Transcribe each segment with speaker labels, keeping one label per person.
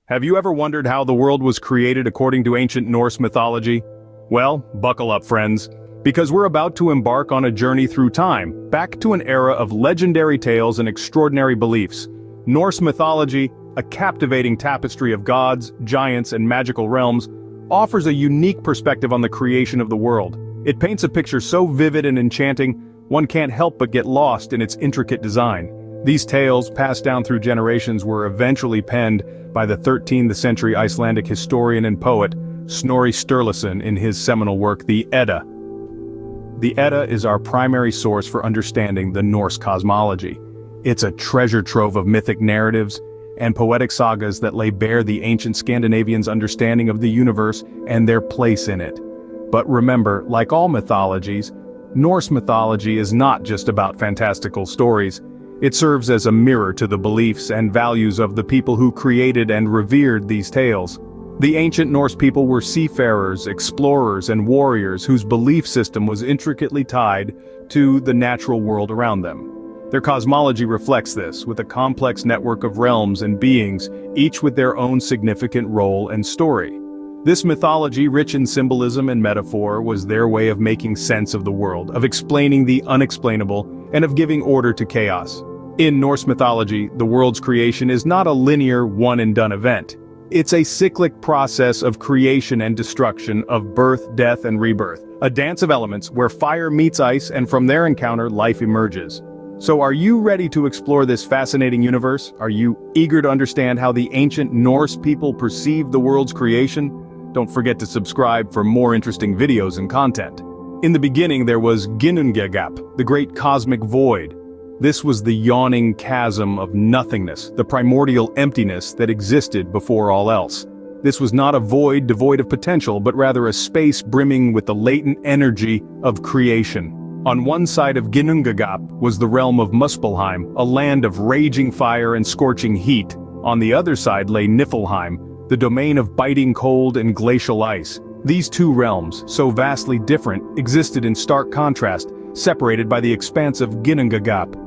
Speaker 1: Have you ever wondered how the world was created according to ancient Norse mythology? Well, buckle up, friends, because we're about to embark on a journey through time, back to an era of legendary tales and extraordinary beliefs. Norse mythology, a captivating tapestry of gods, giants, and magical realms, offers a unique perspective on the creation of the world. It paints a picture so vivid and enchanting, one can't help but get lost in its intricate design. These tales, passed down through generations, were eventually penned by the 13th century Icelandic historian and poet Snorri Sturluson in his seminal work, the Edda. The Edda is our primary source for understanding the Norse cosmology. It's a treasure trove of mythic narratives and poetic sagas that lay bare the ancient Scandinavians' understanding of the universe and their place in it. But remember, like all mythologies, Norse mythology is not just about fantastical stories. It serves as a mirror to the beliefs and values of the people who created and revered these tales. The ancient Norse people were seafarers, explorers, and warriors whose belief system was intricately tied to the natural world around them. Their cosmology reflects this, with a complex network of realms and beings, each with their own significant role and story. This mythology, rich in symbolism and metaphor, was their way of making sense of the world, of explaining the unexplainable, and of giving order to chaos. In Norse mythology, the world's creation is not a linear, one-and-done event. It's a cyclic process of creation and destruction, of birth, death, and rebirth, a dance of elements where fire meets ice and from their encounter life emerges. So are you ready to explore this fascinating universe? Are you eager to understand how the ancient Norse people perceived the world's creation? Don't forget to subscribe for more interesting videos and content. In the beginning there was Ginnungagap, the great cosmic void. This was the yawning chasm of nothingness, the primordial emptiness that existed before all else. This was not a void devoid of potential, but rather a space brimming with the latent energy of creation. On one side of Ginnungagap was the realm of Muspelheim, a land of raging fire and scorching heat. On the other side lay Niflheim, the domain of biting cold and glacial ice. These two realms, so vastly different, existed in stark contrast, separated by the expanse of Ginnungagap.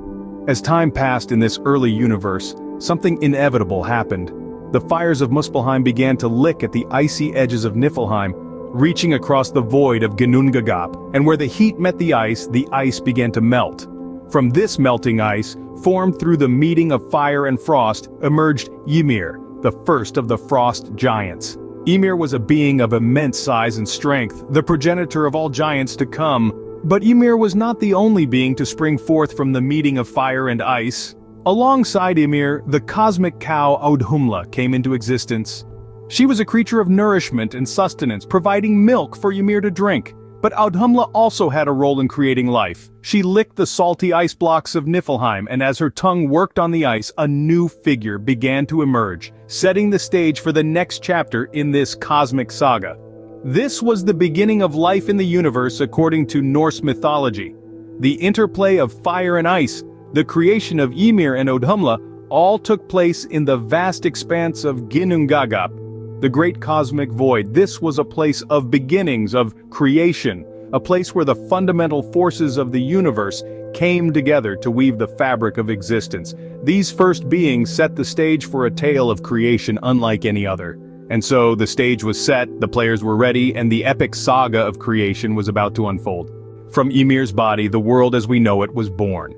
Speaker 1: As time passed in this early universe, something inevitable happened. The fires of Muspelheim began to lick at the icy edges of Niflheim, reaching across the void of Ginnungagap, and where the heat met the ice began to melt. From this melting ice, formed through the meeting of fire and frost, emerged Ymir, the first of the frost giants. Ymir was a being of immense size and strength, the progenitor of all giants to come. But Ymir was not the only being to spring forth from the meeting of fire and ice. Alongside Ymir, the cosmic cow Audhumla came into existence. She was a creature of nourishment and sustenance, providing milk for Ymir to drink. But Audhumla also had a role in creating life. She licked the salty ice blocks of Niflheim, and as her tongue worked on the ice, a new figure began to emerge, setting the stage for the next chapter in this cosmic saga. This was the beginning of life in the universe according to Norse mythology. The interplay of fire and ice, the creation of Ymir and Audhumla, all took place in the vast expanse of Ginnungagap, the great cosmic void. This was a place of beginnings, of creation, a place where the fundamental forces of the universe came together to weave the fabric of existence. These first beings set the stage for a tale of creation unlike any other. And so the stage was set, the players were ready, and the epic saga of creation was about to unfold. From Ymir's body, the world as we know it was born.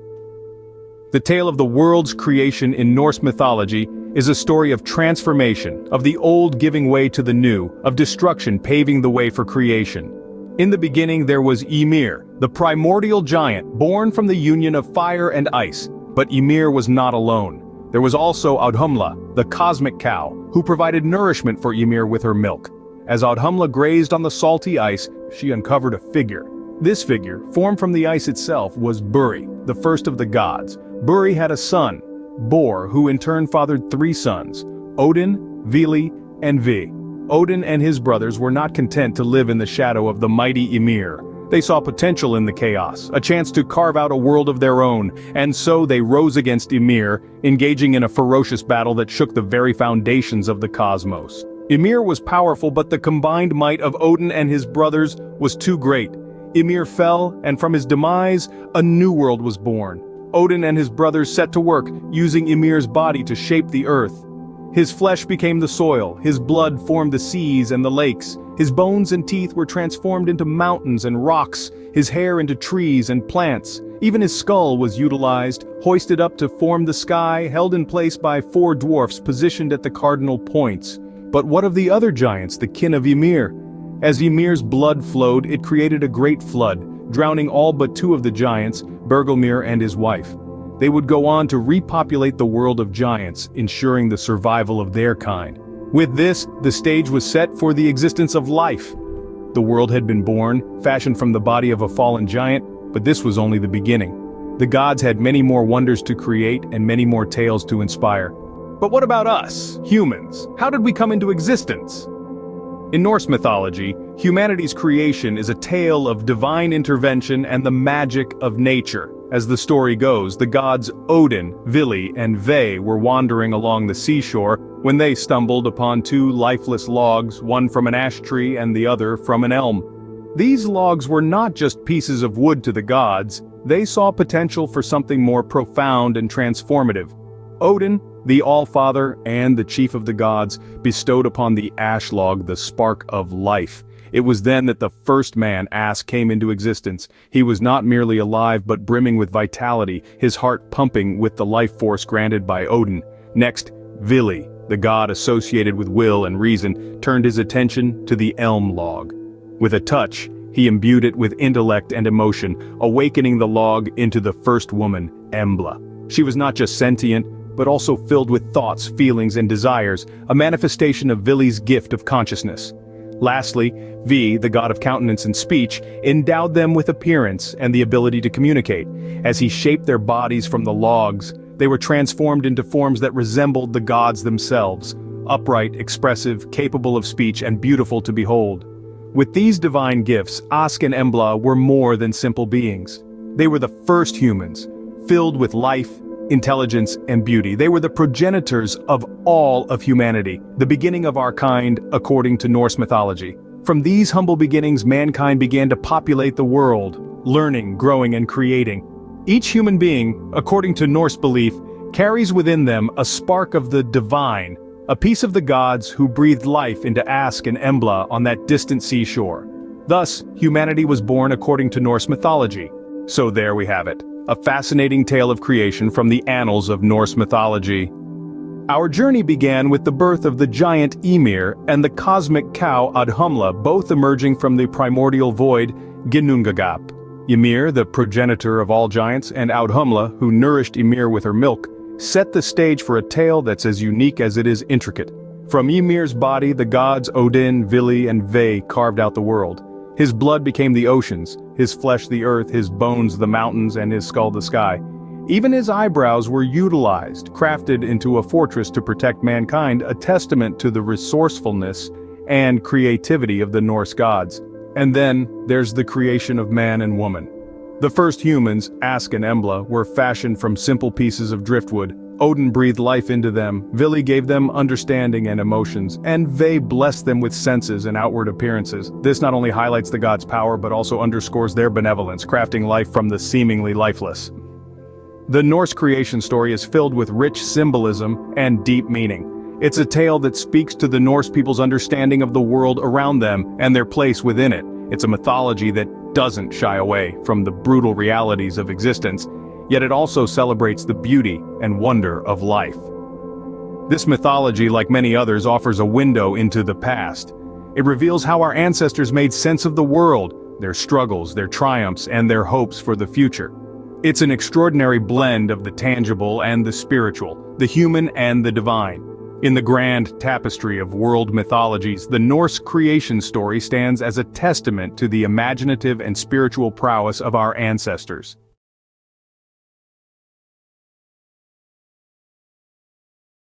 Speaker 1: The tale of the world's creation in Norse mythology is a story of transformation, of the old giving way to the new, of destruction paving the way for creation. In the beginning there was Ymir, the primordial giant, born from the union of fire and ice. But Ymir was not alone. There was also Audhumla, the cosmic cow, who provided nourishment for Ymir with her milk. As Audhumla grazed on the salty ice, she uncovered a figure. This figure, formed from the ice itself, was Buri, the first of the gods. Buri had a son, Bor, who in turn fathered three sons, Odin, Vili, and Vi. Odin and his brothers were not content to live in the shadow of the mighty Ymir. They saw potential in the chaos, a chance to carve out a world of their own, and so they rose against Ymir, engaging in a ferocious battle that shook the very foundations of the cosmos. Ymir was powerful, but the combined might of Odin and his brothers was too great. Ymir fell, and from his demise, a new world was born. Odin and his brothers set to work, using Ymir's body to shape the earth. His flesh became the soil, his blood formed the seas and the lakes, his bones and teeth were transformed into mountains and rocks, his hair into trees and plants. Even his skull was utilized, hoisted up to form the sky, held in place by 4 dwarfs positioned at the cardinal points. But what of the other giants, the kin of Ymir? As Ymir's blood flowed, it created a great flood, drowning all but 2 of the giants, Bergelmir and his wife. They would go on to repopulate the world of giants, ensuring the survival of their kind. With this, the stage was set for the existence of life. The world had been born, fashioned from the body of a fallen giant, but this was only the beginning. The gods had many more wonders to create and many more tales to inspire. But what about us, humans? How did we come into existence? In Norse mythology, humanity's creation is a tale of divine intervention and the magic of nature. As the story goes, the gods Odin, Vili, and Ve were wandering along the seashore when they stumbled upon 2 lifeless logs, one from an ash tree and the other from an elm. These logs were not just pieces of wood to the gods, they saw potential for something more profound and transformative. Odin, the All-Father and the chief of the gods, bestowed upon the ash log the spark of life. It was then that the first man, Ask, came into existence. He was not merely alive but brimming with vitality, his heart pumping with the life force granted by Odin. Next, Vili, the god associated with will and reason, turned his attention to the elm log. With a touch, he imbued it with intellect and emotion, awakening the log into the first woman, Embla. She was not just sentient, but also filled with thoughts, feelings, and desires, a manifestation of Vili's gift of consciousness. Lastly, Ve, the god of countenance and speech, endowed them with appearance and the ability to communicate. As he shaped their bodies from the logs, they were transformed into forms that resembled the gods themselves, upright, expressive, capable of speech, and beautiful to behold. With these divine gifts, Ask and Embla were more than simple beings. They were the first humans, filled with life, intelligence, and beauty. They were the progenitors of all of humanity, the beginning of our kind according to Norse mythology. From these humble beginnings, mankind began to populate the world, learning, growing, and creating. Each human being, according to Norse belief, carries within them a spark of the divine, a piece of the gods who breathed life into Ask and Embla on that distant seashore. Thus, humanity was born according to Norse mythology. So there we have it. A fascinating tale of creation from the annals of Norse mythology. Our journey began with the birth of the giant Ymir and the cosmic cow Audhumla, both emerging from the primordial void, Ginnungagap. Ymir, the progenitor of all giants, and Audhumla, who nourished Ymir with her milk, set the stage for a tale that's as unique as it is intricate. From Ymir's body, the gods Odin, Vili, and Ve carved out the world. His blood became the oceans, his flesh the earth, his bones the mountains, and his skull the sky. Even his eyebrows were utilized, crafted into a fortress to protect mankind, a testament to the resourcefulness and creativity of the Norse gods. And then, there's the creation of man and woman. The first humans, Ask and Embla, were fashioned from simple pieces of driftwood. Odin breathed life into them, Vili gave them understanding and emotions, and Ve blessed them with senses and outward appearances. This not only highlights the gods' power but also underscores their benevolence, crafting life from the seemingly lifeless. The Norse creation story is filled with rich symbolism and deep meaning. It's a tale that speaks to the Norse people's understanding of the world around them and their place within it. It's a mythology that doesn't shy away from the brutal realities of existence, yet it also celebrates the beauty and wonder of life. This mythology, like many others, offers a window into the past. It reveals how our ancestors made sense of the world, their struggles, their triumphs, and their hopes for the future. It's an extraordinary blend of the tangible and the spiritual, the human and the divine. In the grand tapestry of world mythologies, the Norse creation story stands as a testament to the imaginative and spiritual prowess of our ancestors.